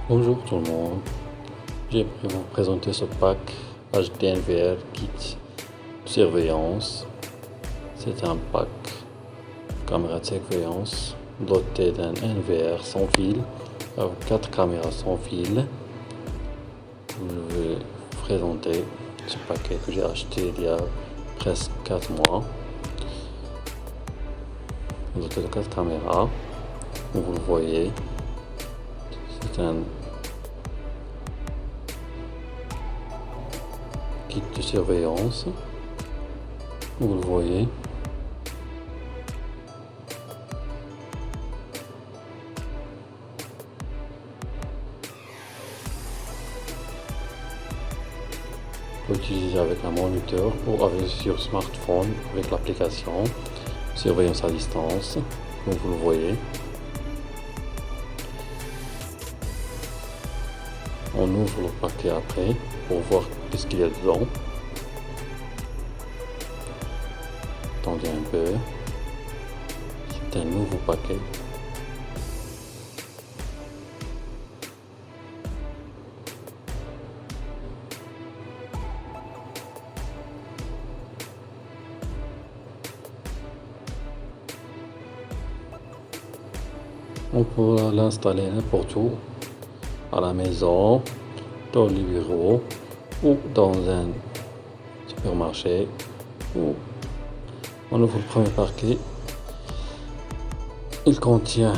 Bonjour tout le monde, j'ai pu vous présenter ce pack HDNVR Kit de surveillance. C'est un pack caméra de surveillance doté d'un NVR sans fil avec 4 caméras sans fil. Je vais vous présenter ce paquet que j'ai acheté il y a presque 4 mois. Doté de 4 caméras, comme vous le voyez. C'est un kit de surveillance, vous le voyez. On peut l'utiliser avec un moniteur ou avec sur smartphone avec l'application surveillance à distance, comme vous le voyez. On ouvre le paquet après pour voir ce qu'il y a dedans. Attendez un peu. C'est un nouveau paquet. On peut l'installer n'importe où, à la maison, dans le bureau ou dans un supermarché. On ouvre le premier paquet. Il contient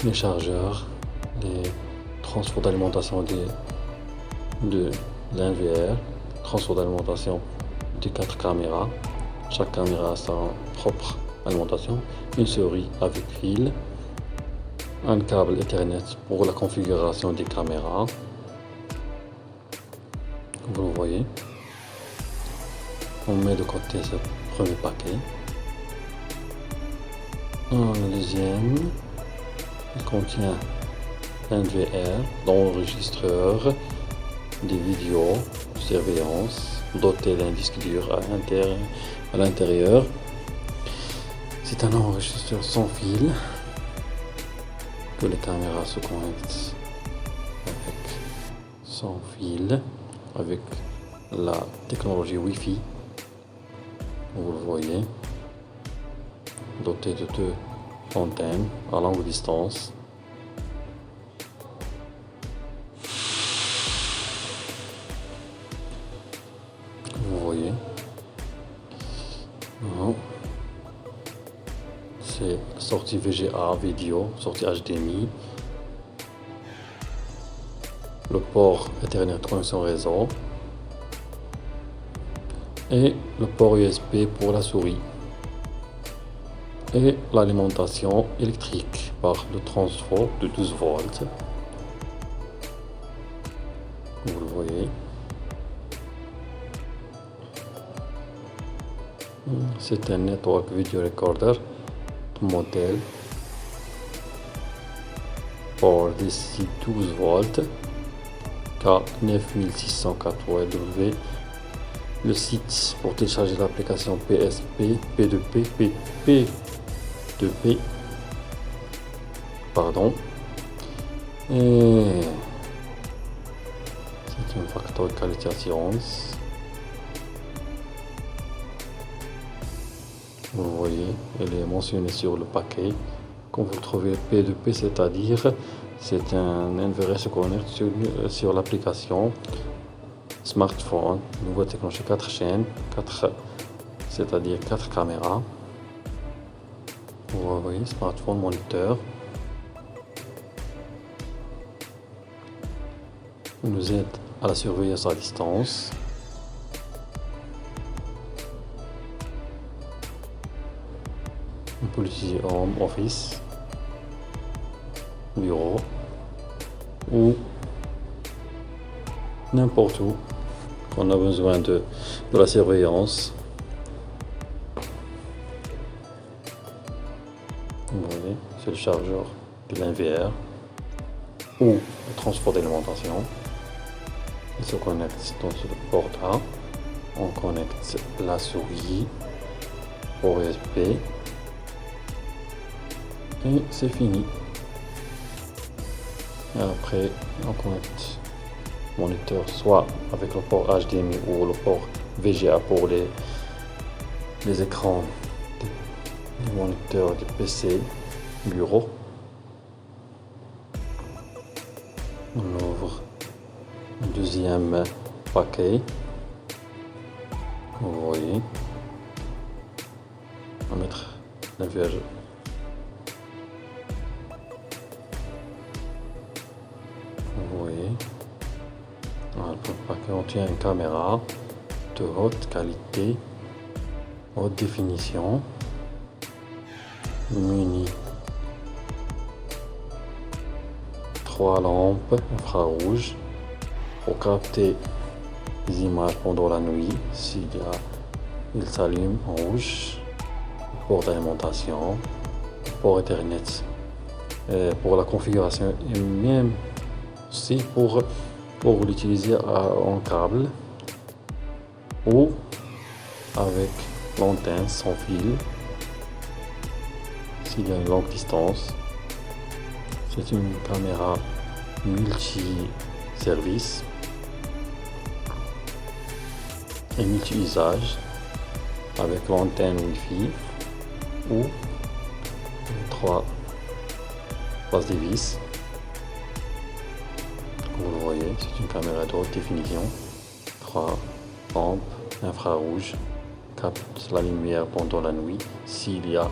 les chargeurs, les transferts d'alimentation de l'NVR, transfert d'alimentation des 4 caméras. Chaque caméra a sa propre alimentation, une souris avec fil, un câble Ethernet pour la configuration des caméras, comme vous le voyez. On met de côté ce premier paquet. Le deuxième, il contient un NVR, l'enregistreur des vidéos de surveillance, doté d'un disque dur à l'intérieur. C'est un enregistreur sans fil que les caméras se connectent avec sans fil, avec la technologie Wi-Fi, vous le voyez, doté de 2 antennes à longue distance. Vous voyez, c'est sortie VGA vidéo, sortie HDMI, le port Ethernet connexion réseau et le port USB pour la souris et l'alimentation électrique par le transfert de 12 volts. Vous le voyez. C'est un network video recorder de modèle pour DC 12 volts K9604W. Le site pour télécharger l'application PSP, P2P, P2P, pardon. Et c'est un facteur de qualité assurance. Vous voyez, elle est mentionnée sur le paquet. Quand vous trouvez P2P, c'est-à-dire c'est un NVR se connecte sur l'application smartphone, nouveau technologie 4 chaînes, c'est-à-dire 4 caméras. Vous voyez, smartphone, moniteur. Il nous aide à la surveillance à distance. On peut l'utiliser en office, bureau ou n'importe où qu'on a besoin de la surveillance. Vous voyez, c'est le chargeur de l'NVR ou le transport d'alimentation. Il se connecte dans ce port-là. On connecte la souris au USB et c'est fini. Et après, on connecte le moniteur soit avec le port HDMI ou le port VGA pour les écrans des moniteurs du PC bureau. On ouvre le deuxième paquet. Vous voyez. On va mettre la verge. Vous voyez. Voilà, le paquet contient une caméra de haute qualité, haute définition, munie 3 lampes infrarouges pour capter les images pendant la nuit. Il s'allume en rouge, port d'alimentation, port Ethernet pour la configuration et même aussi pour l'utiliser en câble ou avec l'antenne sans fil s'il y a une longue distance. C'est une caméra multi-service et multi-usage avec l'antenne Wi-Fi ou 3 places de vis. Vous le voyez, c'est une caméra de haute définition, 3 lampes infrarouges, capte la lumière pendant la nuit s'il n'y a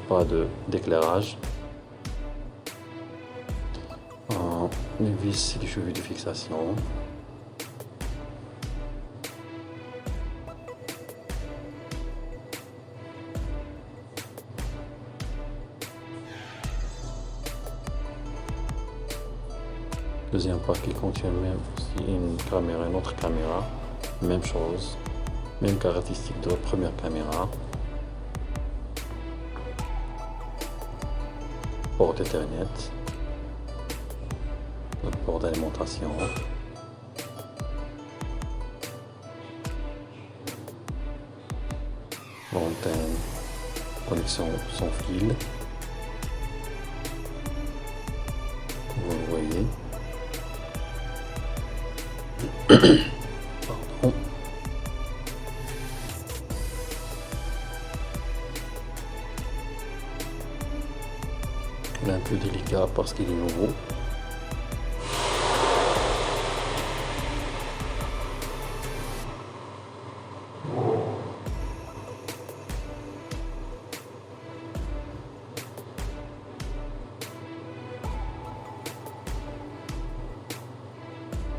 pas d'éclairage. Les vis et les chevilles de fixation. Deuxième paquet contient même aussi une autre caméra, même chose, même caractéristique de la première caméra. Port Ethernet, le port d'alimentation, l'antenne, connexion sans fil, vous le voyez. Pardon. Il est un peu délicat parce qu'il est nouveau.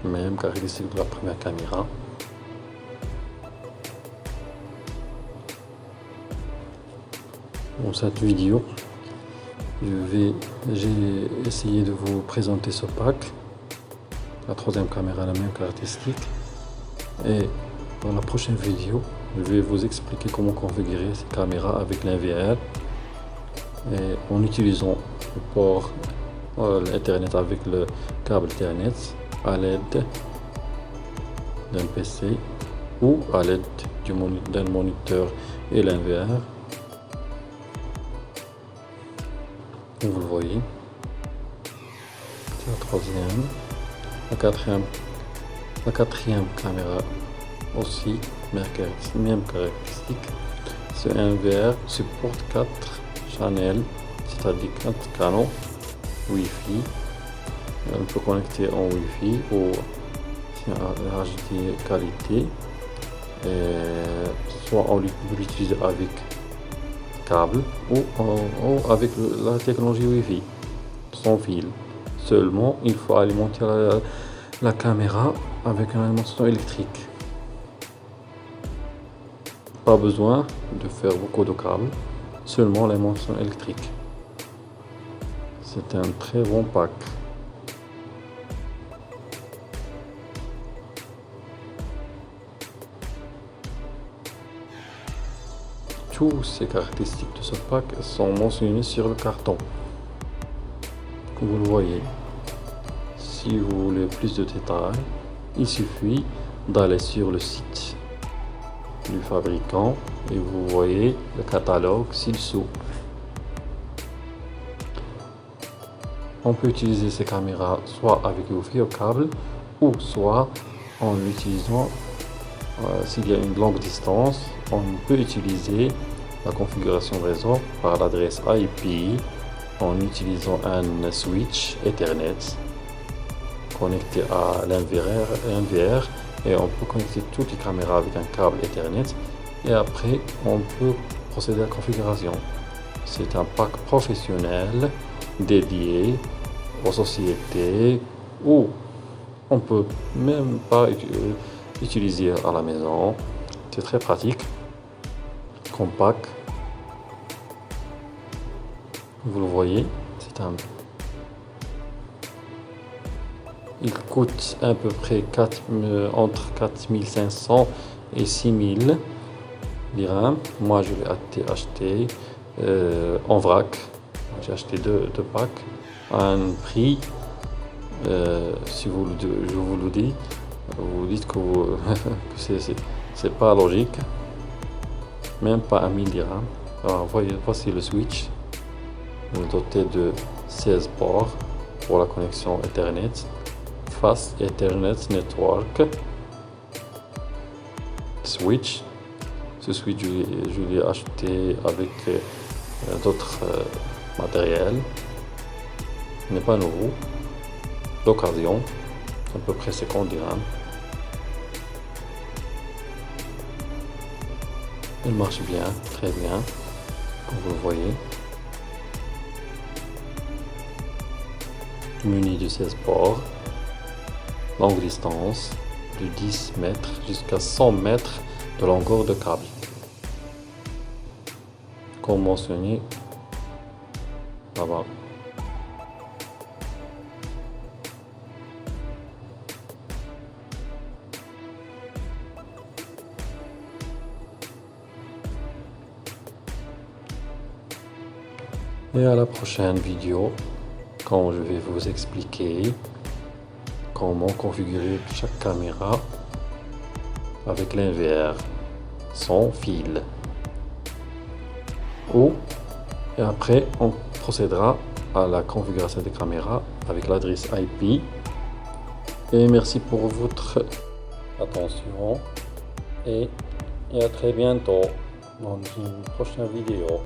Même caractéristique de la première caméra. Dans cette vidéo, j'ai essayé de vous présenter ce pack. La troisième caméra, la même caractéristique. Et dans la prochaine vidéo, je vais vous expliquer comment configurer ces caméras avec l'NVR et en utilisant le port Ethernet avec le câble Ethernet à l'aide d'un PC ou à l'aide d'un moniteur et l'NVR. Vous le voyez. C'est la troisième. La quatrième caméra aussi, même caractéristique. Ce NVR supporte 4 channels, c'est-à-dire 4 canaux Wi-Fi. On peut connecter en Wi-Fi ou rajouter qualité. Soit on peut l'utiliser avec câble ou avec la technologie Wi-Fi sans fil. Seulement, il faut alimenter la caméra avec une alimentation électrique. Pas besoin de faire beaucoup de câbles, seulement l'alimentation électrique. C'est un très bon pack. Toutes ces caractéristiques de ce pack sont mentionnées sur le carton. Vous le voyez. Si vous voulez plus de détails, il suffit d'aller sur le site du fabricant et vous voyez le catalogue ci-dessous. on peut utiliser ces caméras soit avec le vieux câble ou soit en utilisant, s'il y a une longue distance, on peut utiliser la configuration réseau par l'adresse IP en utilisant un switch Ethernet connecté à l'NVR et on peut connecter toutes les caméras avec un câble Ethernet et après on peut procéder à la configuration. C'est un pack professionnel dédié aux sociétés ou on peut même pas utiliser à la maison. C'est très pratique comme pack. Vous le voyez, il coûte à peu près entre 4500 et 6000 dirhams. Moi, je l'ai acheté en vrac. J'ai acheté deux packs à un prix, si vous je vous le dis, vous dites que, que c'est pas logique, même pas à 1000 dirhams. Alors, voici le switch, doté de 16 ports pour la connexion Ethernet, Fast Ethernet Network Switch. Ce switch, je l'ai acheté avec d'autres matériels. Il n'est pas nouveau, d'occasion, à peu près 50 dirhams. Il marche bien, très bien, comme vous le voyez. Muni de 16 ports, longue distance, de 10 mètres jusqu'à 100 mètres de longueur de câble. Comme mentionné là-bas. Et à la prochaine vidéo, quand je vais vous expliquer comment configurer chaque caméra avec l'NVR sans fil. Et après, on procédera à la configuration des caméras avec l'adresse IP. Et merci pour votre attention et à très bientôt dans une prochaine vidéo.